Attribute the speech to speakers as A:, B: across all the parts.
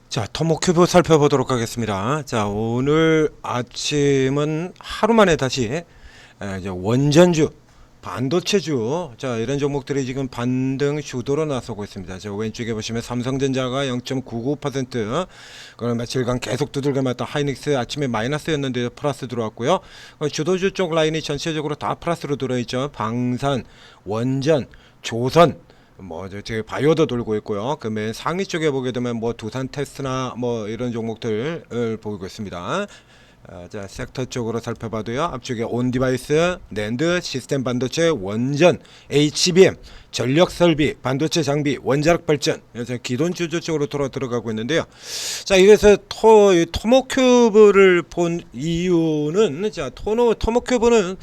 A: 자, 토목큐브 살펴보도록 하겠습니다. 자, 오늘 아침은 하루 만에 다시 이제 원전주, 반도체주, 자, 이런 종목들이 지금 반등 주도로 나서고 있습니다. 저 왼쪽에 보시면 삼성전자가 0.99%, 그럼 며칠간 계속 두들겨 맞던 하이닉스 아침에 마이너스였는데 플러스 들어왔고요. 주도주 쪽 라인이 전체적으로 다 플러스로 들어있죠. 방산, 원전, 조선, 제 바이오도 돌고 있고요. 그 맨 상위 쪽에 보게 되면 두산 테스나 이런 종목들을 보이고 있습니다. 자, 섹터 쪽으로 살펴봐도요. 앞쪽에 온 디바이스, 낸드, 시스템 반도체, 원전, HBM, 전력 설비, 반도체 장비, 원자력 발전, 그래서 기존 주주 쪽으로 들어가고 있는데요. 자, 이래서 토모큐브를 본 이유는, 자, 토모큐브는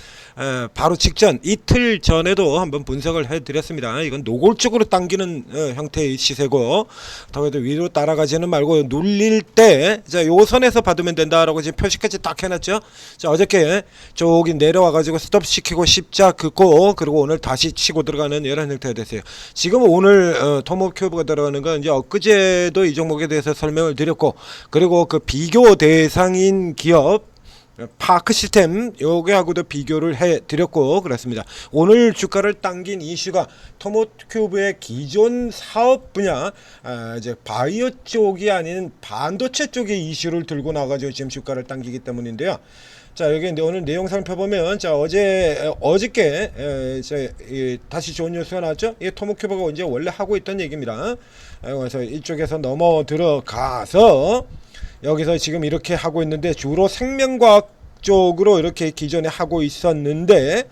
A: 바로 직전 이틀 전에도 한번 분석을 해드렸습니다. 이건 노골적으로 당기는 형태의 시세고, 더해도 위로 따라가지는 말고 눌릴 때, 자, 요 선에서 받으면 된다라고 지금 표시까지 딱 해놨죠. 자, 어저께 저기 내려와가지고 스톱 시키고 십자 긋고, 그리고 오늘 다시 치고 들어가는 이런 형태가 됐어요. 지금 오늘 토모큐브가 들어가는 건 이제 엊그제도 이 종목에 대해서 설명을 드렸고, 그리고 그 비교 대상인 기업 파크 시스템 요게하고도 비교를 해 드렸고 그렇습니다. 오늘 주가를 당긴 이슈가 토모큐브의 기존 사업 분야, 이제 바이오 쪽이 아닌 반도체 쪽의 이슈를 들고 나가지고 지금 주가를 당기기 때문인데요. 자, 여기 오늘 내용 살펴보면, 자, 어저께 다시 좋은 뉴스가 나왔죠. 이 토모큐브가 이제 원래 하고 있던 얘기입니다. 그래서 이쪽에서 넘어 들어가서 여기서 지금 이렇게 하고 있는데, 주로 생명과학 쪽으로 이렇게 기존에 하고 있었는데,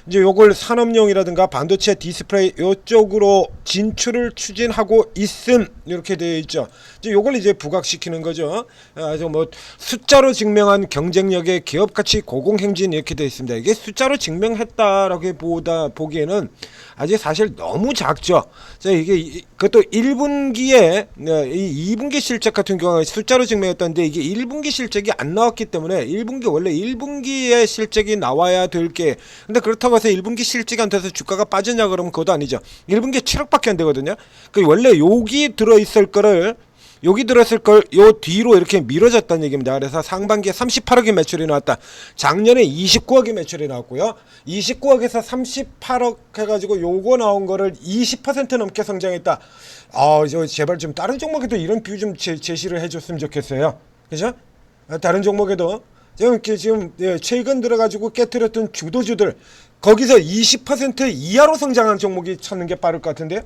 A: 이제 요걸 산업용이라든가 반도체 디스플레이 요쪽으로 진출을 추진하고 있음, 이렇게 되어 있죠. 이제 요걸 이제 부각시키는 거죠. 그래서 숫자로 증명한 경쟁력의 기업 가치 고공행진 이렇게 되어 있습니다. 이게 숫자로 증명했다라고 보기에는 아직 사실 너무 작죠. 자, 이게 그것도 1분기에 이 2분기 실적 같은 경우는 숫자로 증명했다는데, 이게 1분기 실적이 안 나왔기 때문에 1분기 원래 1분기에 실적이 나와야 될 게, 근데 그렇다고 해서 1분기 실적이 안 돼서 주가가 빠지냐 그러면 그것도 아니죠. 1분기에 7억밖에 안 되거든요. 그 원래 여기 들어있을 거를 여기 들었을 걸 요 뒤로 이렇게 미뤄졌다는 얘기입니다. 그래서 상반기에 38억의 매출이 나왔다. 작년에 29억의 매출이 나왔고요. 29억에서 38억 해가지고 요거 나온 거를 20% 넘게 성장했다. 저 제발 좀 다른 종목에도 이런 비유 좀 제시를 해줬으면 좋겠어요. 그죠? 다른 종목에도 지금 최근 들어가지고 깨트렸던 주도주들 거기서 20% 이하로 성장한 종목이 찾는 게 빠를 것 같은데요.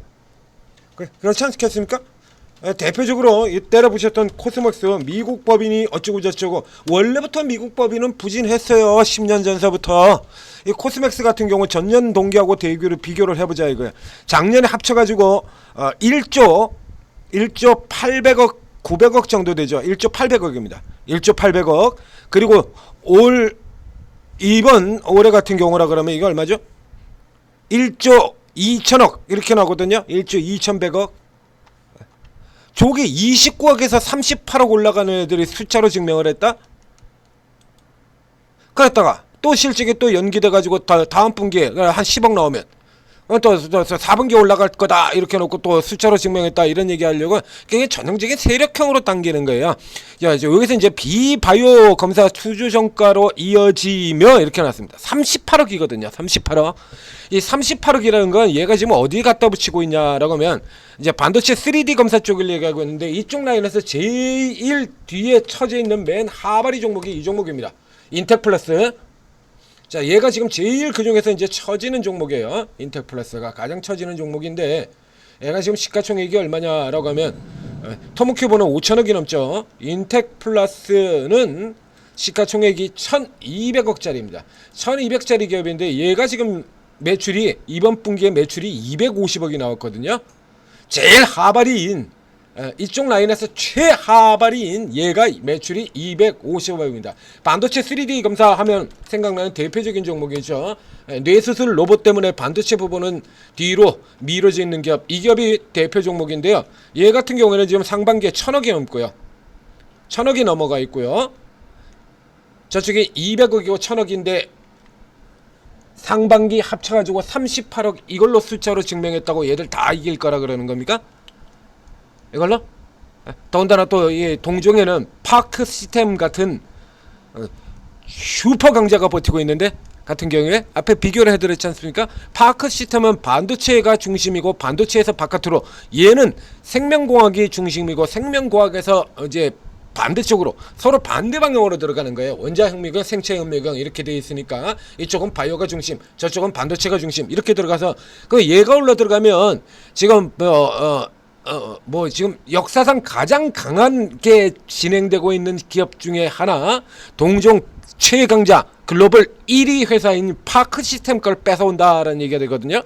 A: 그렇지 않겠습니까? 대표적으로 때려부셨던 코스모스, 미국 법인이 어쩌고 저쩌고, 원래부터 미국 법인은 부진했어요. 10년 전서부터. 이 코스맥스 같은 경우 전년 동기하고 비교를 해보자 이거야. 작년에 합쳐가지고 1조 800억 900억 정도 되죠. 1조 800억입니다 1조 800억. 그리고 이번 올해 같은 경우라 그러면 이거 얼마죠? 1조 2천억 이렇게 나오거든요. 1조 2100억. 저게 29억에서 38억 올라가는 애들이 숫자로 증명을 했다? 그랬다가 또 실적이 또 연기돼가지고 다음 분기에 한 10억 나오면 또 4분기 올라갈 거다 이렇게 놓고 또 숫자로 증명했다 이런 얘기 하려고 그게 전형적인 세력형으로 당기는 거예요. 여기서 이제 비바이오 검사 수주 성과로 이어지며 이렇게 나왔습니다. 38억이거든요. 38억. 이 38억이라는 건 얘가 지금 어디 갖다 붙이고 있냐라고 하면 이제 반도체 3D 검사 쪽을 얘기하고 있는데, 이쪽 라인에서 제일 뒤에 처져 있는 맨 하바리 종목이 이 종목입니다. 인텍플러스. 자, 얘가 지금 제일 그 중에서 이제 처지는 종목이에요. 인텍플러스가 가장 처지는 종목인데, 얘가 지금 시가총액이 얼마냐라고 하면 토모큐브는 5천억이 넘죠. 인텍플러스는 시가총액이 1200억짜리입니다. 1200짜리 기업인데 얘가 지금 매출이 이번 분기에 매출이 250억이 나왔거든요. 제일 하바리인 이쪽 라인에서 최하바리인 얘가 매출이 250억입니다. 반도체 3D 검사하면 생각나는 대표적인 종목이죠. 뇌수술 로봇 때문에 반도체 부분은 뒤로 미뤄져 있는 기업, 이 기업이 대표 종목인데요. 얘 같은 경우에는 지금 상반기에 1000억이 넘고요. 1000억이 넘어가 있고요. 저쪽에 200억이고 1000억인데 상반기 합쳐가지고 38억 이걸로 숫자로 증명했다고 얘들 다 이길 거라 그러는 겁니까? 이걸로? 더군다나 또 이 동종에는 파크 시스템 같은 슈퍼 강자가 버티고 있는데, 같은 경우에 앞에 비교를 해드렸지 않습니까? 파크 시스템은 반도체가 중심이고 반도체에서 바깥으로, 얘는 생명공학이 중심이고 생명공학에서 이제 반대쪽으로 서로 반대 방향으로 들어가는 거예요. 원자혁명경, 생체혁명경 이렇게 돼 있으니까 이쪽은 바이오가 중심, 저쪽은 반도체가 중심 이렇게 들어가서 그 얘가 올라 들어가면 지금 뭐 지금 역사상 가장 강하게 진행되고 있는 기업 중에 하나, 동종 최강자 글로벌 1위 회사인 파크 시스템 걸 뺏어온다라는 얘기가 되거든요.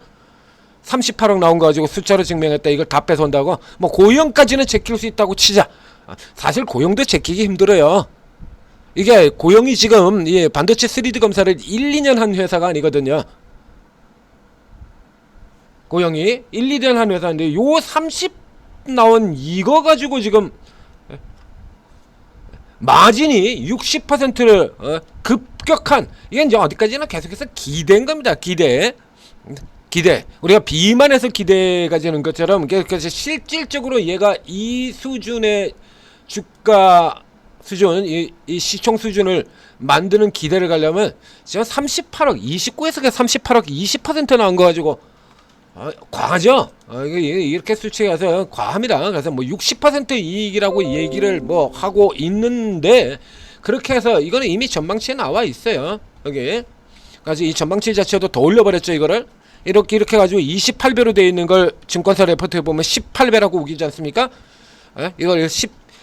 A: 38억 나온 거 가지고 숫자로 증명했다. 이걸 다 뺏어온다고. 뭐 고용까지는 제낄 수 있다고 치자. 사실 고용도 제끼기 힘들어요. 이게 고용이 지금 반도체 3D 검사를 1, 2년 한 회사가 아니거든요. 고용이 1, 2년 한 회사인데 요 30 나온 이거 가지고 지금 마진이 60%를 급격한, 이게 이제 어디까지나 계속해서 기대인 겁니다. 기대. 우리가 비만해서 기대가 되는 것처럼, 그래서 실질적으로 얘가 이 수준의 주가 수준, 이 시총 수준을 만드는 기대를 가려면 지금 38억 29에서 38억 20% 나온 거 가지고 과하죠. 이렇게 수치가서 과합니다. 그래서 뭐 60% 이익이라고 얘기를 뭐 하고 있는데, 그렇게 해서 이거는 이미 전망치에 나와 있어요. 여기. 그래서 이 전망치 자체도 더 올려버렸죠. 이거를 이렇게 해가지고 28배로 되어 있는 걸 증권사 레포트에 보면 18배라고 우기지 않습니까? 이걸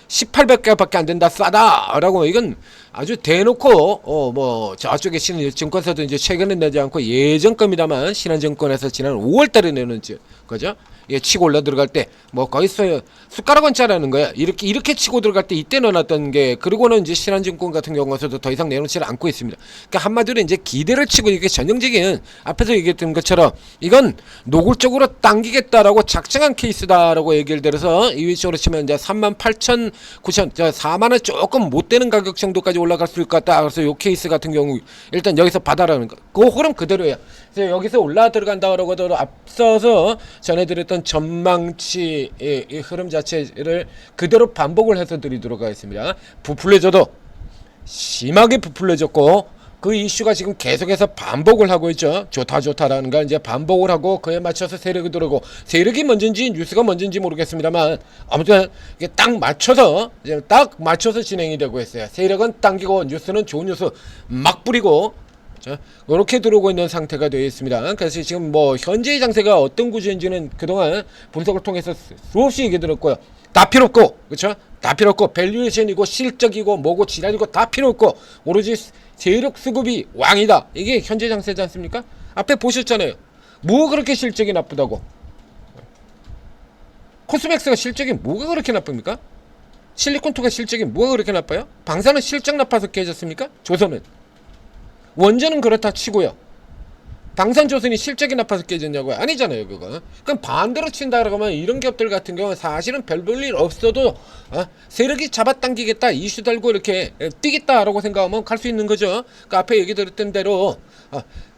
A: 18배밖에 안 된다, 싸다라고. 이건 아주 대놓고 뭐 저쪽에 증권사도 이제 최근에 내지 않고 예전 겁니다만, 신한증권에서 지난 5월달에 내는 거죠. 예, 치고 올라 들어갈 때 뭐 거기서 숟가락 원짜라는 거야. 이렇게 치고 들어갈 때 이때 넣어놨던 게, 그리고는 이제 신한증권 같은 경우에서도 더 이상 내놓지를 않고 있습니다. 그러니까 한마디로 이제 기대를 치고, 이게 전형적인 앞에서 얘기했던 것처럼 이건 노골적으로 당기겠다라고 작정한 케이스다라고 얘기를 들어서 이 위쪽으로 치면 이제 38,900, 4만원 조금 못 되는 가격 정도까지 올라갈 수 있을 것 같다. 그래서 요 케이스 같은 경우 일단 여기서 받아라는 거. 그 흐름 그대로예요. 그래서 여기서 올라 들어간다고 하더라도 앞서서 전해드렸던 전망치 이 흐름 자체를 그대로 반복을 해서 드리도록 하겠습니다. 부풀려져도 심하게 부풀려졌고, 그 이슈가 지금 계속해서 반복을 하고 있죠. 좋다라는 걸 이제 반복을 하고 그에 맞춰서 세력이 들어오고, 세력이 먼저인지 뉴스가 먼저인지 모르겠습니다만 아무튼 이게 딱 맞춰서 진행이 되고 있어요. 세력은 당기고 뉴스는 좋은 뉴스 막 뿌리고 이렇게 들어오고 있는 상태가 되어 있습니다. 그래서 지금 뭐 현재의 장세가 어떤 구조인지는 그동안 분석을 통해서 수없이 얘기 들었고요. 다 필요 없고, 그렇죠? 다 필요 없고, 밸류에이션이고 실적이고 뭐고 지랄이고 다 필요 없고, 오로지 세력 수급이 왕이다. 이게 현재 장세지 않습니까? 앞에 보셨잖아요. 뭐 그렇게 실적이 나쁘다고. 코스맥스가 실적이 뭐가 그렇게 나쁩니까? 실리콘투가 실적이 뭐가 그렇게 나빠요? 방사는 실적 나빠서 깨졌습니까? 조선은. 원전은 그렇다 치고요. 당산조선이 실적이 나빠서 깨졌냐고요? 아니잖아요, 그거. 그럼 반대로 친다 그러면 이런 기업들 같은 경우는 사실은 별볼일 없어도 세력이 잡아당기겠다, 이슈 달고 이렇게 뛰겠다라고 생각하면 갈 수 있는 거죠. 그 앞에 얘기 드렸던 대로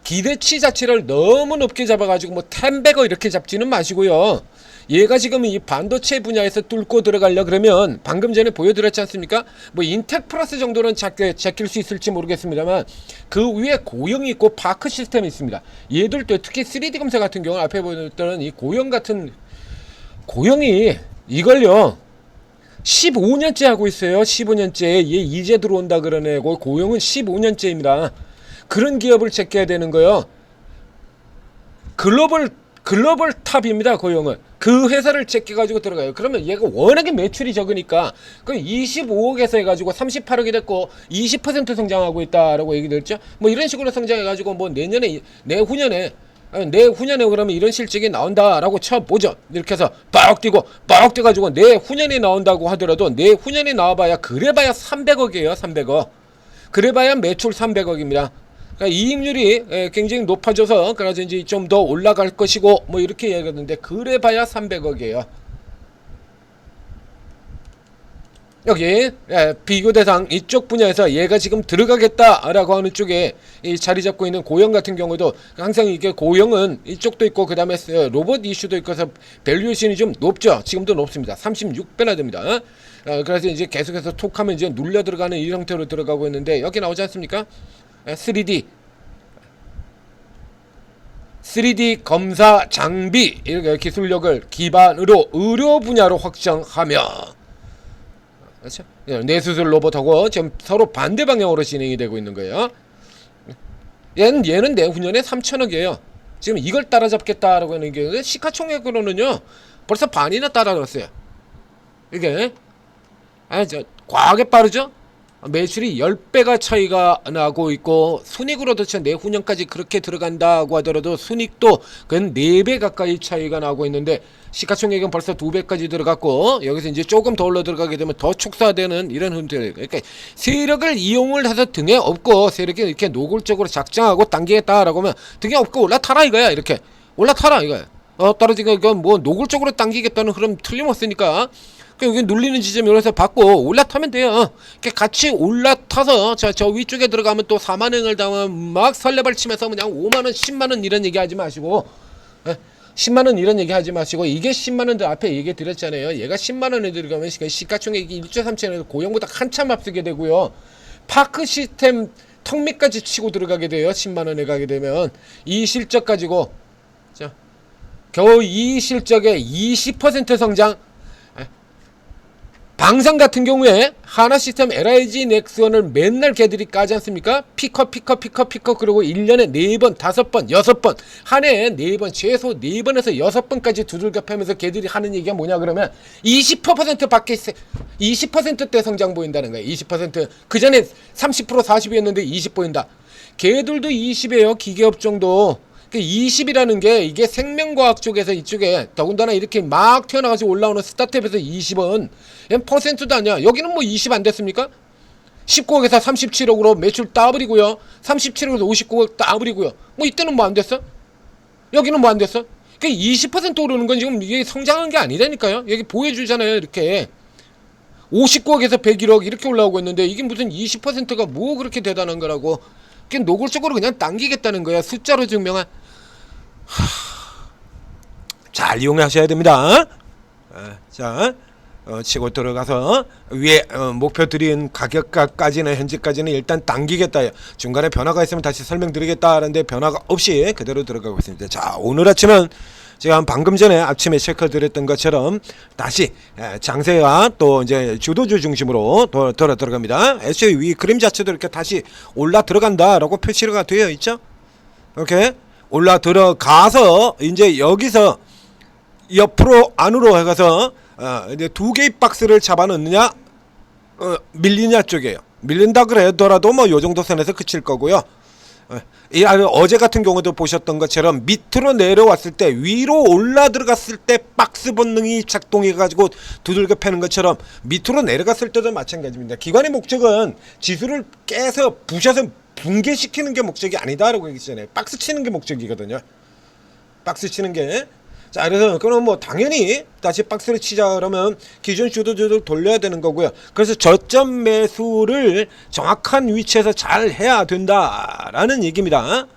A: 기대치 자체를 너무 높게 잡아가지고 뭐 10배거 이렇게 잡지는 마시고요. 얘가 지금 이 반도체 분야에서 뚫고 들어가려 그러면 방금 전에 보여드렸지 않습니까? 뭐 인텍 플러스 정도는 제낄 수 있을지 모르겠습니다만, 그 위에 고영이 있고 파크 시스템이 있습니다. 얘들도 특히 3D 검사 같은 경우는 앞에 보여드렸던 이 고영 같은, 고영이 이걸요 15년째 하고 있어요. 15년째. 얘 이제 들어온다 그러네. 고영은 15년째입니다. 그런 기업을 제껴야 되는 거예요. 글로벌 탑입니다. 고용은. 그 회사를 제껴가지고 들어가요. 그러면 얘가 워낙에 매출이 적으니까 그 25억에서 해가지고 38억이 됐고 20% 성장하고 있다라고 얘기 들었죠. 뭐 이런 식으로 성장해가지고 뭐 내후년에 그러면 이런 실적이 나온다라고 쳐보죠. 이렇게 해서 빡 뛰가지고 내후년에 나온다고 하더라도 내후년에 나와봐야 그래봐야 300억이에요. 300억. 그래봐야 매출 300억입니다. 그러니까 이익률이 굉장히 높아져서 그래서 이제 좀 더 올라갈 것이고 뭐 이렇게 얘기하는데, 그래봐야 300억이에요. 여기 비교 대상 이쪽 분야에서 얘가 지금 들어가겠다라고 하는 쪽에 이 자리 잡고 있는 고영 같은 경우도 항상 이게 고영은 이쪽도 있고 그 다음에 로봇 이슈도 있고 해서 밸류에이션이 좀 높죠. 지금도 높습니다. 36배나 됩니다. 그래서 이제 계속해서 톡하면 이제 눌려 들어가는 이 형태로 들어가고 있는데 여기 나오지 않습니까? 3D 검사 장비 이렇게 기술력을 기반으로 의료 분야로 확장하며, 그렇죠? 뇌수술 로봇하고 지금 서로 반대 방향으로 진행이 되고 있는 거예요. 얘는 내후년에 3천억이에요. 지금 이걸 따라잡겠다라고 하는 게 시가총액으로는요 벌써 반이나 따라잡았어요. 이게 과하게 빠르죠? 매출이 10배가 차이가 나고 있고 순익으로도 내후년까지 그렇게 들어간다고 하더라도 순익도 근 4배 가까이 차이가 나고 있는데 시가총액은 벌써 2배까지 들어갔고 여기서 이제 조금 더 올라 들어가게 되면 더 축소되는 이런 흐름들. 그러니까 세력을 이용을 해서 등에 업고 세력이 이렇게 노골적으로 작정하고 당기겠다라고 하면 등에 업고 올라타라 이거야. 이렇게 올라타라 이거야. 떨어지니까 이건 뭐 노골적으로 당기겠다는 흐름 틀림없으니까 여기 눌리는 지점 여기서 받고 올라타면 돼요. 같이 올라타서 저 위쪽에 들어가면 또 4만원을 당하면 막 설레발 치면서 그냥 5만원 10만원 이런 얘기 하지 마시고 10만원 이런 얘기 하지 마시고 이게 10만원들 앞에 얘기 드렸잖아요. 얘가 10만원에 들어가면 시가총액이 1조 3천에서 고용보다 한참 앞서게 되고요. 파크 시스템 턱 밑까지 치고 들어가게 돼요. 10만원에 가게 되면 이 실적 가지고 겨우 이 실적의 20% 성장. 방산 같은 경우에 하나시스템 LIG 넥스원을 맨날 걔들이 까지 않습니까? 피커 그리고 1년에 4번 5번 6번 한 해에 4번 최소 4번에서 6번까지 두들겨 패면서 걔들이 하는 얘기가 뭐냐 그러면 20% 밖에 20%대 성장 보인다는 거예요. 20%. 그 전에 30% 40이었는데 20 보인다. 걔들도 20이에요. 기계업 정도. 20이라는 게 이게 생명과학 쪽에서 이쪽에 더군다나 이렇게 막 튀어나가지고 올라오는 스타트업에서 20은 퍼센트도 아니야. 여기는 뭐 20 안 됐습니까? 19억에서 37억으로 매출 따버리고요. 37억에서 59억 따버리고요. 뭐 이때는 뭐 안 됐어? 여기는 뭐 안 됐어? 20% 오르는 건 지금 이게 성장한 게 아니라니까요. 여기 보여주잖아요. 이렇게 59억에서 101억 이렇게 올라오고 있는데 이게 무슨 20%가 뭐 그렇게 대단한 거라고. 노골적으로 그냥 당기겠다는 거야. 숫자로 증명한. 잘 이용하셔야 됩니다. 자, 치고 들어가서 위에 목표 드린 가격까지는 현재까지는 일단 당기겠다. 중간에 변화가 있으면 다시 설명드리겠다 하는데 변화가 없이 그대로 들어가고 있습니다. 자, 오늘 아침은 제가 방금 전에 아침에 체크드렸던 것처럼 다시 장세가 또 이제 주도주 중심으로 들어갑니다. SJ 위 그림 자체도 이렇게 다시 올라 들어간다라고 표시가 되어 있죠. 이렇게 올라 들어가서 이제 여기서 옆으로 안으로 해가서 이제 2개의 박스를 잡아 넣느냐 밀리냐 쪽이에요. 밀린다 그래더라도 뭐 요 정도 선에서 그칠 거고요. 어제 같은 경우도 보셨던 것처럼 밑으로 내려왔을 때 위로 올라 들어갔을 때 박스 본능이 작동해 가지고 두들겨 패는 것처럼 밑으로 내려갔을 때도 마찬가지입니다. 기관의 목적은 지수를 깨서 부셔서 붕괴시키는 게 목적이 아니다라고 얘기했잖아요. 박스 치는 게 목적이거든요. 박스 치는 게. 자, 그래서 그럼 뭐 당연히 다시 박스를 치자 그러면 기존 주도주를 돌려야 되는 거고요. 그래서 저점 매수를 정확한 위치에서 잘 해야 된다라는 얘기입니다.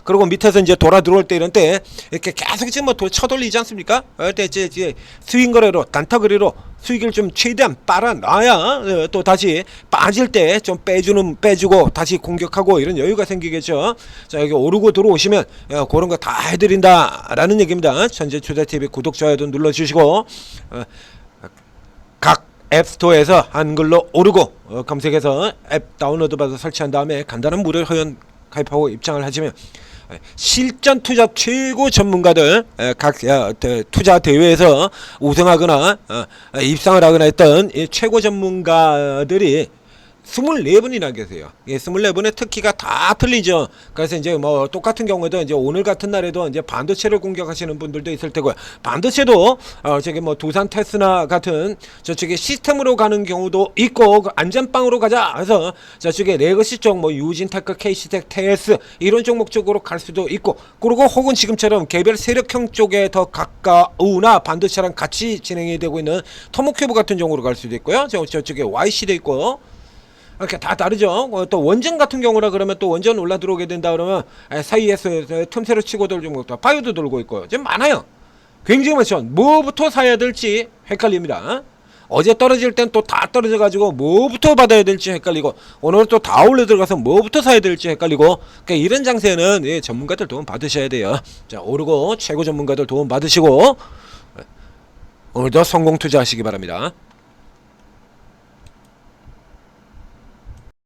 A: 그리고 밑에서 이제 돌아 들어올 때 이런 때 이렇게 계속 지금 뭐 쳐돌리지 않습니까? 그때 이제 스윙 거래로 단타 거래로 수익을 좀 최대한 빨아놔야 또 다시 빠질 때 좀 빼주고 다시 공격하고 이런 여유가 생기겠죠. 자, 여기 오르고 들어오시면 그런 거 다 해드린다라는 얘기입니다. 천재투자TV 구독 좋아요도 눌러주시고 각 앱스토어에서 한글로 오르고 검색해서 앱 다운로드 받아 설치한 다음에 간단한 무료 회원 가입하고 입장을 하시면 실전 투자 최고 전문가들 각 투자 대회에서 우승하거나 입상을 하거나 했던 이 최고 전문가들이 24분이나 계세요. 예, 24분의 특기가 다 틀리죠. 그래서 이제 뭐 똑같은 경우에도 이제 오늘 같은 날에도 이제 반도체를 공격하시는 분들도 있을 테고요. 반도체도 저기 뭐 두산 테스나 같은 저쪽에 시스템으로 가는 경우도 있고, 그 안전빵으로 가자 해서 저쪽에 레거시 쪽 뭐 유진테크, KC텍, TS 이런 종목 쪽으로 갈 수도 있고, 그리고 혹은 지금처럼 개별 세력형 쪽에 더 가까우나 반도체랑 같이 진행이 되고 있는 터모큐브 같은 종으로 갈 수도 있고요. 저쪽에 YC도 있고. 이렇게 다 다르죠. 또 원전 같은 경우라 그러면 또 원전 올라 들어오게 된다 그러면 사이에서 틈새로 치고 돌 종목도 파이어도 돌고 있고요. 지금 많아요. 굉장히 많죠. 뭐부터 사야 될지 헷갈립니다. 어제 떨어질 땐 또 다 떨어져 가지고 뭐부터 받아야 될지 헷갈리고, 오늘 또 다 올려 들어가서 뭐부터 사야 될지 헷갈리고, 그러니까 이런 장세는 예, 전문가들 도움 받으셔야 돼요. 자, 오르고 최고 전문가들 도움 받으시고 오늘도 성공 투자하시기 바랍니다.